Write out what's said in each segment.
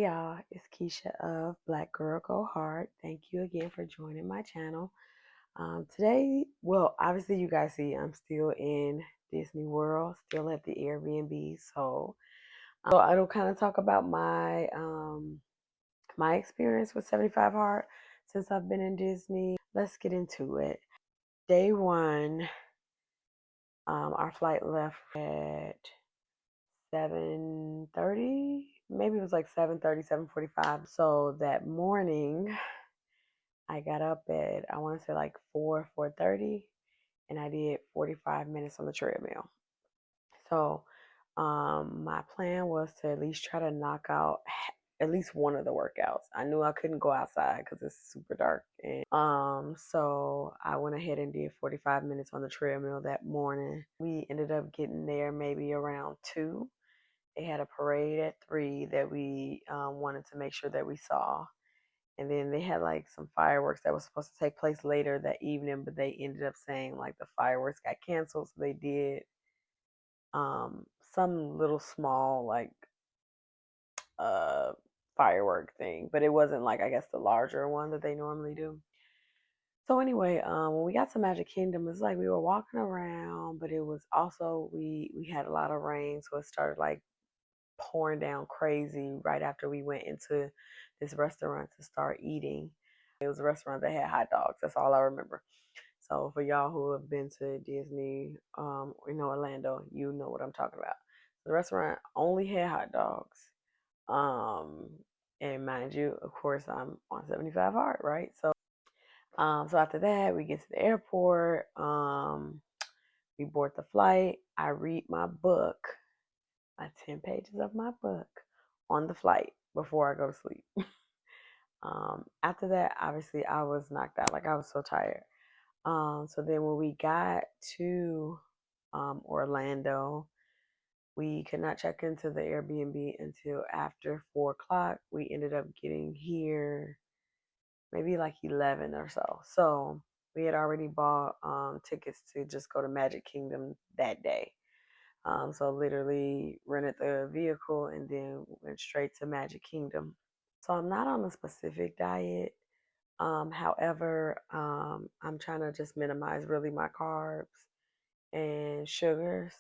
y'all, it's Keisha of Black Girl Go Hard. Thank you again for joining my channel. Today, well, obviously you guys see I'm still in Disney World, still at the Airbnb. So I don't kind of talk about my experience with 75 Hard since I've been in Disney. Let's get into it. Day one, our flight left at 7:30, maybe it was like 7:30, 7:45. So that morning I got up at, I want to say like 4:30, and I did 45 minutes on the treadmill. So my plan was to at least try to knock out at least one of the workouts. I knew I couldn't go outside because it's super dark, and so I went ahead and did 45 minutes on the treadmill that morning. We ended up getting there maybe around 2. They had a parade at 3 that we wanted to make sure that we saw. And then they had like some fireworks that was supposed to take place later that evening, but they ended up saying like the fireworks got canceled. So they did some little small like uh firework thing, but it wasn't like, I guess, the larger one that they normally do. So anyway, when we got to Magic Kingdom, it's like we were walking around, but it was also we had a lot of rain, so it started like pouring down crazy right after we went into this restaurant to start eating. It was a restaurant that had hot dogs. That's all I remember. So for y'all who have been to Disney, Orlando, you know what I'm talking about. The restaurant only had hot dogs. Um, and mind you, of course, I'm on 75 Hard, right? So after that, we get to the airport. We board the flight. I read my book, my 10 pages of my book on the flight before I go to sleep. After that, obviously, I was knocked out. Like, I was so tired. So then when we got to Orlando, we could not check into the Airbnb until after 4 o'clock. We ended up getting here maybe like 11 or so. So we had already bought tickets to just go to Magic Kingdom that day. So literally rented the vehicle and then went straight to Magic Kingdom. So I'm not on a specific diet. However, I'm trying to just minimize really my carbs and sugars.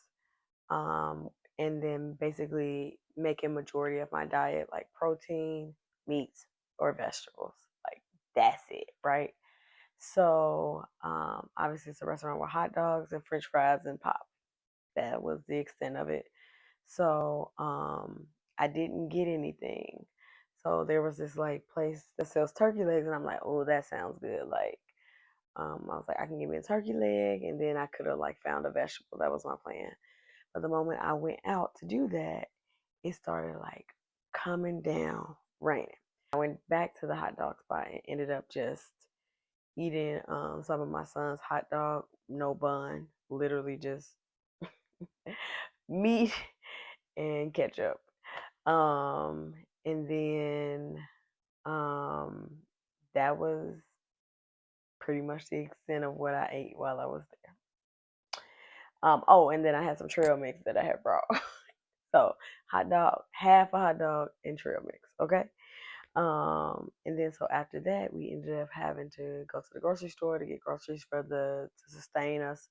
Um, and then basically making majority of my diet like protein, meats, or vegetables. Like, that's it, right? So obviously it's a restaurant with hot dogs and French fries and pop. That was the extent of it. So I didn't get anything. So there was this like place that sells turkey legs, and I'm like, oh, that sounds good. Like, I was like, I can give me a turkey leg, and then I could have like found a vegetable. That was my plan. But the moment I went out to do that, it started like coming down, raining. I went back to the hot dog spot and ended up just eating some of my son's hot dog, no bun, literally just meat and ketchup. And then um, that was pretty much the extent of what I ate while I was there. Oh, and then I had some trail mix that I had brought. So hot dog, half a hot dog and trail mix. Okay. And then so after that, we ended up having to go to the grocery store to get groceries to sustain us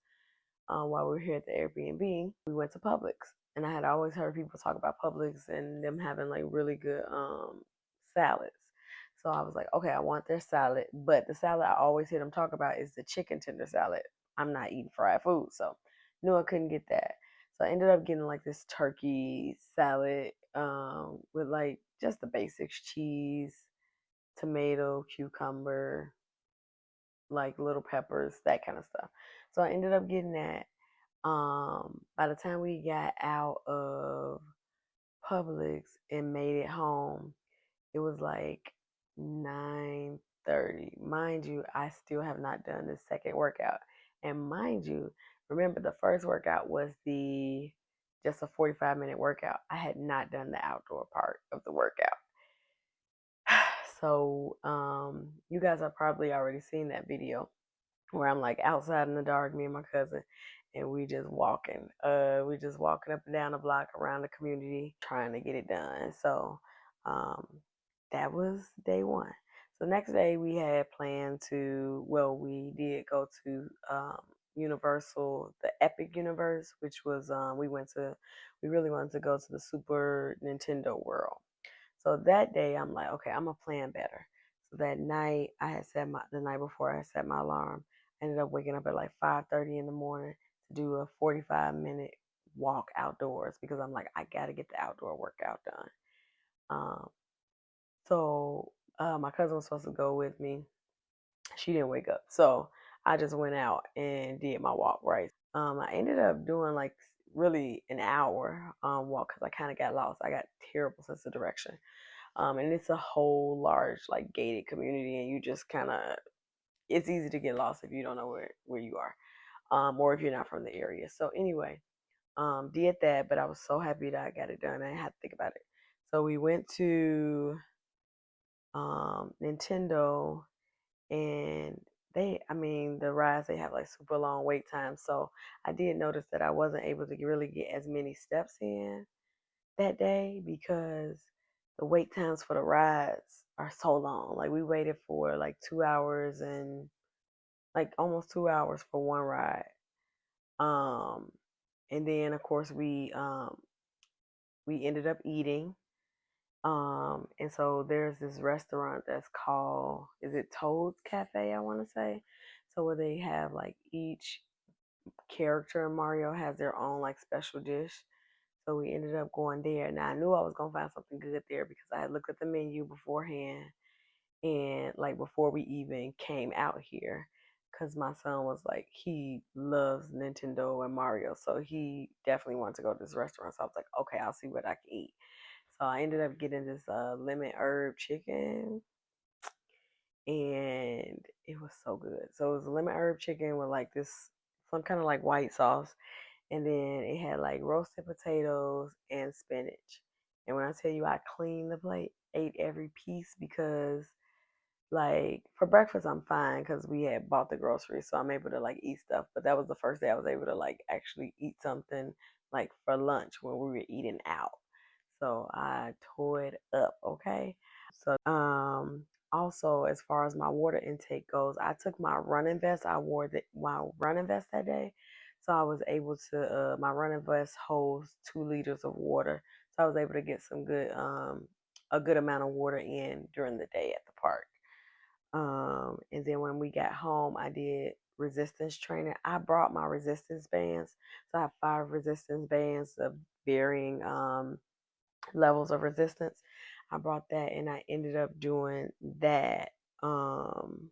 while we were here at the Airbnb. We went to Publix, and I had always heard people talk about Publix and them having like really good salads. So I was like, okay, I want their salad, but the salad I always hear them talk about is the chicken tender salad. I'm not eating fried food, so no, I couldn't get that. So I ended up getting like this turkey salad with like just the basics: cheese, tomato, cucumber, like little peppers, that kind of stuff. So I ended up getting that. By the time we got out of Publix and made it home, it was like 9:30. Mind you, I still have not done the second workout. And mind you, remember the first workout was the just a 45-minute workout. I had not done the outdoor part of the workout. So, you guys have probably already seen that video where I'm like outside in the dark, me and my cousin, and we just walking. We just walking up and down the block around the community trying to get it done. So Um, that was day one. So next day we had planned to, well, we did go to Universal, the Epic Universe, which was we really wanted to go to the Super Nintendo World. So that day I'm like, okay, I'm gonna plan better. So that night the night before I had set my alarm. I ended up waking up at like 5:30 in the morning to do a 45-minute walk outdoors because I'm like, I gotta get the outdoor workout done. Um, so my cousin was supposed to go with me. She didn't wake up, so I just went out and did my walk. Right. I ended up doing like really an hour walk because I kind of got lost. I got terrible sense of direction. And it's a whole large like gated community, and you just kind of it's easy to get lost if you don't know where you are, or if you're not from the area. So anyway, did that, but I was so happy that I got it done. I had to think about it. So we went to Nintendo, and I mean, the rides they have like super long wait times. So I did notice that I wasn't able to really get as many steps in that day because the wait times for the rides are so long. Like we waited for like 2 hours and like almost 2 hours for one ride. Um, and then of course we ended up eating. And so there's this restaurant that's called, is it Toad's Cafe, I want to say. So where they have like each character in Mario has their own like special dish. So we ended up going there. Now I knew I was gonna find something good there because I had looked at the menu beforehand and like before we even came out here. Cause my son was like, he loves Nintendo and Mario, so he definitely wanted to go to this restaurant. So I was like, okay, I'll see what I can eat. So I ended up getting this lemon herb chicken, and it was so good. So it was a lemon herb chicken with like this some kind of like white sauce, and then it had like roasted potatoes and spinach. And when I tell you I cleaned the plate, ate every piece because like for breakfast I'm fine because we had bought the groceries, so I'm able to like eat stuff. But that was the first day I was able to like actually eat something like for lunch when we were eating out. So I tore it up, okay? So also as far as my water intake goes, I took my running vest. I wore my running vest that day. So I was able to my running vest holds 2 liters of water. So I was able to get some good a good amount of water in during the day at the park. And then when we got home, I did resistance training. I brought my resistance bands. So I have 5 resistance bands of varying levels of resistance. I brought that and I ended up doing that um,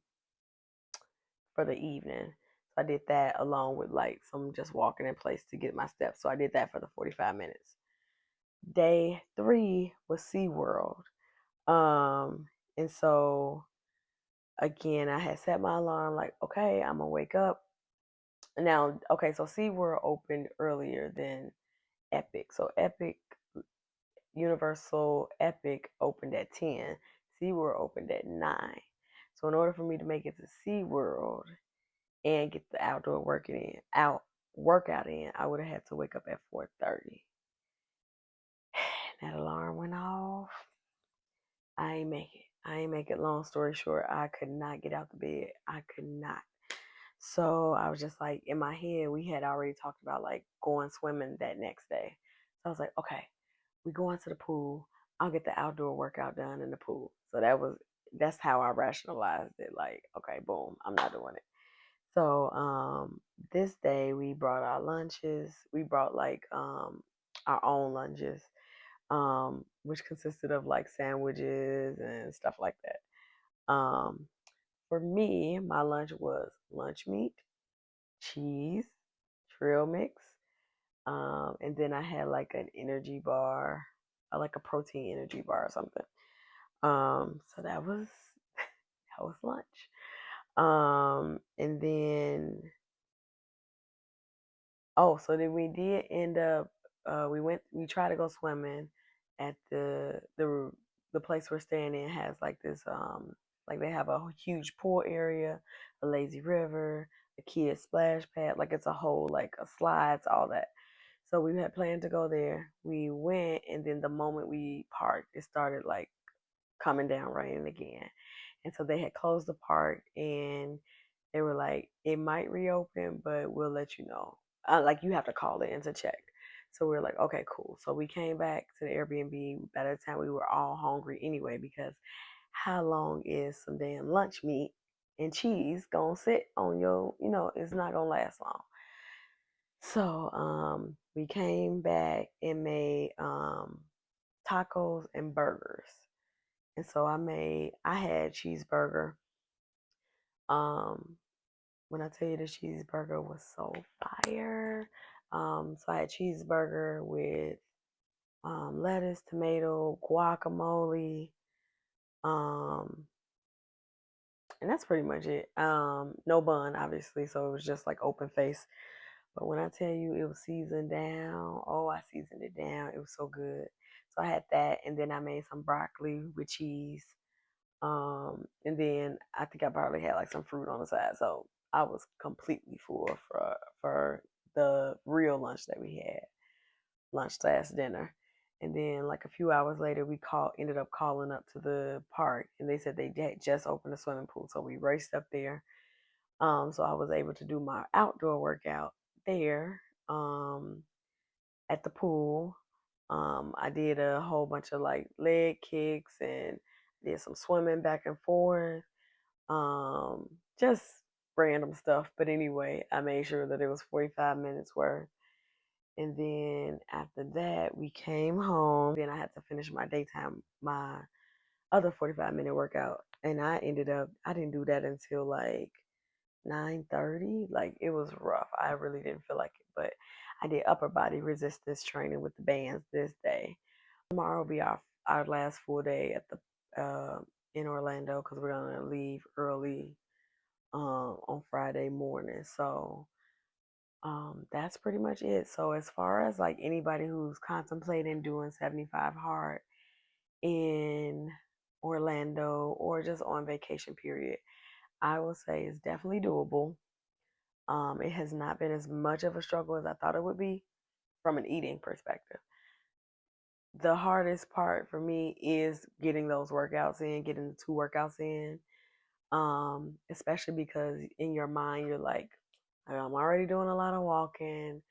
for the evening. So I did that along with like some just walking in place to get my steps. So I did that for the 45 minutes. Day 3 was SeaWorld. Um, and so again, I had set my alarm like, okay, I'm gonna wake up. Now, okay, so SeaWorld opened earlier than Epic. So Universal Epic opened at 10. SeaWorld opened at 9. So in order for me to make it to SeaWorld and get the workout in, I would have had to wake up at 4:30. That alarm went off. I ain't make it. I ain't make it. Long story short, I could not get out the bed. I could not. So I was just like, in my head, we had already talked about like going swimming that next day. So I was like, okay, we go into the pool. I'll get the outdoor workout done in the pool. So that's how I rationalized it. Like, okay, boom, I'm not doing it. So this day we brought our lunches. We brought like our own lunches, which consisted of like sandwiches and stuff like that. For me, my lunch was lunch meat, cheese, trail mix, and then I had like an energy bar, like a protein energy bar or something. So that was that was lunch. And then so then we did end up we tried to go swimming at the place we're staying in has like this like they have a huge pool area, a lazy river, a kid splash pad, like it's a whole like a slides, all that. So we had planned to go there. We went, and then the moment we parked, it started like coming down raining again. And so they had closed the park, and they were like, it might reopen, but we'll let you know. Like you have to call in to check. So we were like, okay, cool. So we came back to the Airbnb. By the time we were all hungry anyway, because how long is some damn lunch meat and cheese gonna sit on your, it's not gonna last long. So we came back and made tacos and burgers. And so I had cheeseburger. Um, when I tell you the cheeseburger was so fire. So I had cheeseburger with lettuce, tomato, guacamole, um, and that's pretty much it. No bun, obviously, so it was just like open face. But when I tell you it was seasoned down, oh, I seasoned it down. It was so good. So I had that, and then I made some broccoli with cheese. And then I think I probably had like some fruit on the side. So I was completely full for the real lunch that we had, lunch slash dinner. And then like a few hours later, ended up calling up to the park, and they said they had just opened a swimming pool. So we raced up there. So I was able to do my outdoor workout there, at the pool. I did a whole bunch of like leg kicks and did some swimming back and forth. Um, just random stuff. But anyway, I made sure that it was 45 minutes worth. And then after that, we came home. Then I had to finish my other 45-minute workout. And I didn't do that until like 9:30. Like it was rough. I really didn't feel like it. But I did upper body resistance training with the bands this day. Tomorrow will be our last full day at the in Orlando because we're gonna leave early on Friday morning. So that's pretty much it. So as far as like anybody who's contemplating doing 75 hard in Orlando or just on vacation period, I will say it's definitely doable. It has not been as much of a struggle as I thought it would be from an eating perspective. The hardest part for me is getting those workouts in, getting the 2 workouts in. Especially because in your mind you're like, I'm already doing a lot of walking.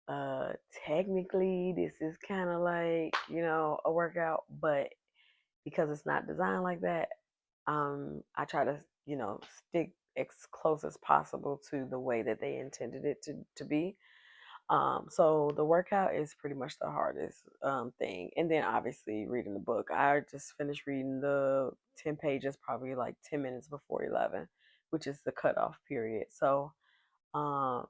Uh, Technically this is kind of like, a workout, but because it's not designed like that, I try to, stick as close as possible to the way that they intended it to be. So the workout is pretty much the hardest thing. And then obviously reading the book. I just finished reading the 10 pages probably like 10 minutes before 11, which is the cutoff period. So um,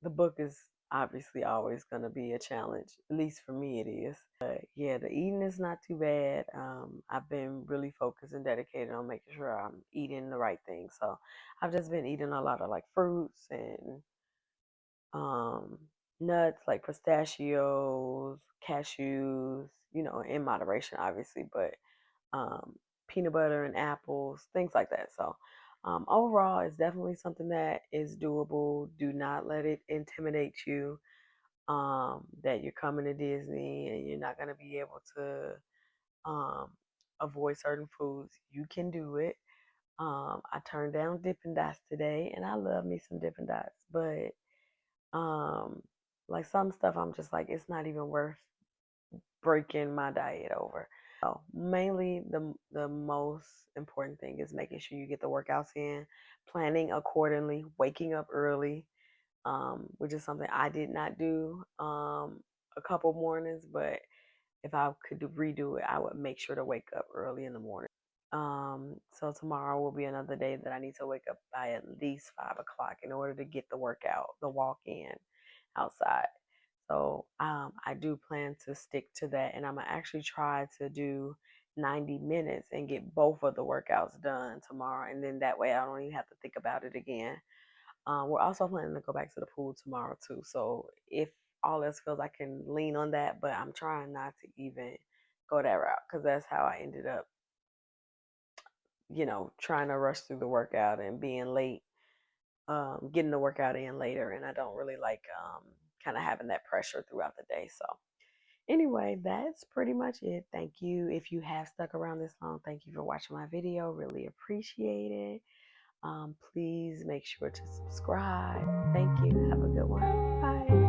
the book is obviously always going to be a challenge. At least for me, it is. But yeah, the eating is not too bad. I've been really focused and dedicated on making sure I'm eating the right things. So I've just been eating a lot of like fruits and um, nuts like pistachios, cashews, in moderation, obviously, but um, peanut butter and apples, things like that. So, overall, it's definitely something that is doable. Do not let it intimidate you, that you're coming to Disney and you're not going to be able to um, avoid certain foods. You can do it. I turned down Dippin' Dots today, and I love me some Dippin' Dots, but um, like some stuff, I'm just like, it's not even worth breaking my diet over. So mainly the most important thing is making sure you get the workouts in, planning accordingly, waking up early, which is something I did not do a couple mornings, but if I could redo it, I would make sure to wake up early in the morning. So tomorrow will be another day that I need to wake up by at least 5 o'clock in order to get the workout, the walk in outside. So I do plan to stick to that, and I'm gonna actually try to do 90 minutes and get both of the workouts done tomorrow, and then that way I don't even have to think about it again. We're also planning to go back to the pool tomorrow too. So if all else feels, I can lean on that, but I'm trying not to even go that route because that's how I ended up, trying to rush through the workout and being late, getting the workout in later, and I don't really like kind of having that pressure throughout the day. So anyway, that's pretty much it. Thank you. If you have stuck around this long, thank you for watching my video. Really appreciate it. Please make sure to subscribe. Thank you. Have a good one. Bye.